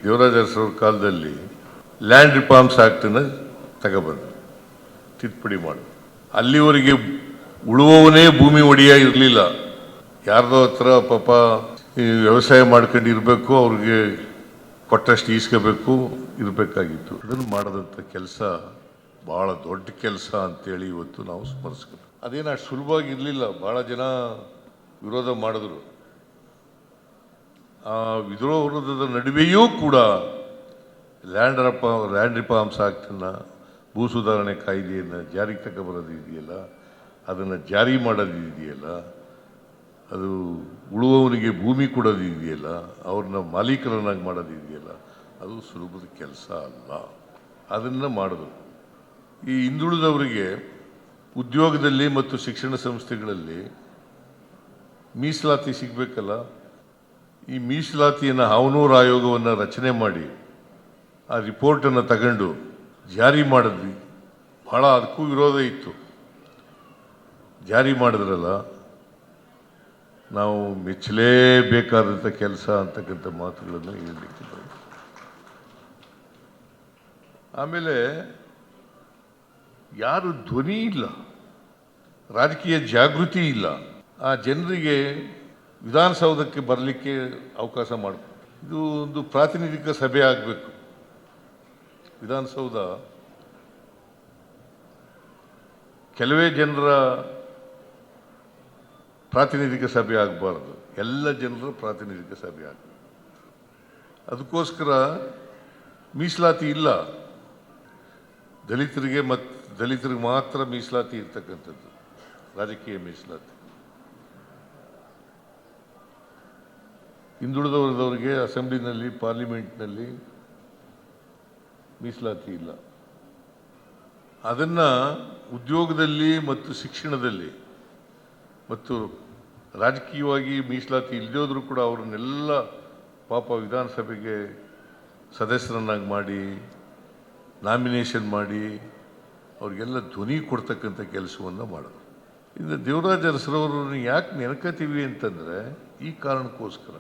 ದೇವರಾಜ ಅರಸರವ್ರ ಕಾಲದಲ್ಲಿ land reforms ಆ್ಯಕ್ಟನ್ನು ತಗೊಬಂದು ತಿದ್ದುಪಡಿ ಮಾಡಿ ಅಲ್ಲಿವರೆಗೆ ಉಳುವವನೇ ಭೂಮಿ ಒಡೆಯ ಇರಲಿಲ್ಲ. ಯಾರ್ದೋ ಹತ್ರ ಪಾಪ ಈ ವ್ಯವಸಾಯ ಮಾಡ್ಕೊಂಡು ಇರಬೇಕು, ಅವ್ರಿಗೆ ಕೊಟ್ಟಷ್ಟು ಈಸ್ಕೋಬೇಕು ಇರಬೇಕಾಗಿತ್ತು. ಅದನ್ನು ಮಾಡದಂಥ ಕೆಲಸ ಭಾಳ ದೊಡ್ಡ ಕೆಲಸ ಅಂತೇಳಿ ಇವತ್ತು ನಾವು ಸ್ಮರಿಸ್ಬೇಕು. ಅದೇನು ಅಷ್ಟು ಸುಲಭವಾಗಿ ಇರಲಿಲ್ಲ. ಭಾಳ ಜನ ವಿರೋಧ ಮಾಡಿದ್ರು. ಆ ವಿರೋಧದ ನಡುವೆಯೂ ಕೂಡ ಲ್ಯಾಂಡ್ ರಿಫಾರ್ಮ್ಸ್ ಆ್ಯಕ್ಟನ್ನು, ಭೂ ಸುಧಾರಣೆ ಕಾಯ್ದೆಯನ್ನು ಜಾರಿಗೆ ತಗೊಬರೋದು ಇದೆಯಲ್ಲ, ಅದನ್ನು ಜಾರಿ ಮಾಡೋದು ಇದೆಯಲ್ಲ, ಅದು ಉಳುವವನಿಗೆ ಭೂಮಿ ಕೊಡೋದು ಇದೆಯಲ್ಲ, ಅವ್ರನ್ನ ಮಾಲೀಕರನ್ನಾಗಿ ಮಾಡೋದು ಇದೆಯಲ್ಲ, ಅದು ಸುಲಭದ ಕೆಲಸ ಅಲ್ಲ. ಅದನ್ನು ಮಾಡಿದ್ರು. ಈ ಹಿಂದುಳಿದವರಿಗೆ ಉದ್ಯೋಗದಲ್ಲಿ ಮತ್ತು ಶಿಕ್ಷಣ ಸಂಸ್ಥೆಗಳಲ್ಲಿ ಮೀಸಲಾತಿ ಸಿಗಬೇಕಲ್ಲ. ಈ ಮೀಸಲಾತಿಯನ್ನು ಹಾವನೂರು ಆಯೋಗವನ್ನು ರಚನೆ ಮಾಡಿ ಆ ರಿಪೋರ್ಟನ್ನು ತಗೊಂಡು ಜಾರಿ ಮಾಡಿದ್ವಿ. ಭಾಳ ಅದಕ್ಕೂ ವಿರೋಧ ಇತ್ತು. ಜಾರಿ ಮಾಡಿದ್ರಲ್ಲ, ನಾವು ಮೆಚ್ಚಲೇಬೇಕಾದಂಥ ಕೆಲಸ ಅಂತಕ್ಕಂಥ ಮಾತುಗಳನ್ನು ಹೇಳಲಿಕ್ಕಿಲ್ಲ. ಆಮೇಲೆ ಯಾರು ಧ್ವನಿ ಇಲ್ಲ, ರಾಜಕೀಯ ಜಾಗೃತಿ ಇಲ್ಲ, ಆ ಜನರಿಗೆ ವಿಧಾನಸೌಧಕ್ಕೆ ಬರಲಿಕ್ಕೆ ಅವಕಾಶ ಮಾಡಬೇಕು. ಇದು ಒಂದು ಪ್ರಾತಿನಿಧಿಕ ಸಭೆ ಆಗಬೇಕು. ವಿಧಾನಸೌಧ ಕೆಲವೇ ಜನರ ಪ್ರಾತಿನಿಧಿಕ ಸಭೆ ಆಗಬಾರ್ದು, ಎಲ್ಲ ಜನರ ಪ್ರಾತಿನಿಧಿಕ ಸಭೆ ಆಗಬೇಕು. ಅದಕ್ಕೋಸ್ಕರ ಮೀಸಲಾತಿ ಇಲ್ಲ. ದಲಿತರಿಗೆ ಮಾತ್ರ ಮೀಸಲಾತಿ ಇರ್ತಕ್ಕಂಥದ್ದು, ರಾಜಕೀಯ ಮೀಸಲಾತಿ. ಹಿಂದುಳಿದವರದವರಿಗೆ ಅಸೆಂಬ್ಲಿನಲ್ಲಿ, ಪಾರ್ಲಿಮೆಂಟ್ನಲ್ಲಿ ಮೀಸಲಾತಿ ಇಲ್ಲ. ಅದನ್ನು ಉದ್ಯೋಗದಲ್ಲಿ ಮತ್ತು ಶಿಕ್ಷಣದಲ್ಲಿ ಮತ್ತು ರಾಜಕೀಯವಾಗಿ ಮೀಸಲಾತಿ ಇಲ್ಲದೋದ್ರೂ ಕೂಡ ಅವ್ರನ್ನೆಲ್ಲ ಪಾಪ ವಿಧಾನಸಭೆಗೆ ಸದಸ್ಯರನ್ನಾಗಿ ಮಾಡಿ, ನಾಮಿನೇಷನ್ ಮಾಡಿ, ಅವ್ರಿಗೆಲ್ಲ ಧ್ವನಿ ಕೊಡ್ತಕ್ಕಂಥ ಕೆಲಸವನ್ನು ಮಾಡೋದು. ಇನ್ನು ದೇವರಾಜ ಅರಸರವ್ರನ್ನ ಯಾಕೆ ನೆನಕತೀವಿ ಅಂತಂದರೆ ಈ ಕಾರಣಕ್ಕೋಸ್ಕರ.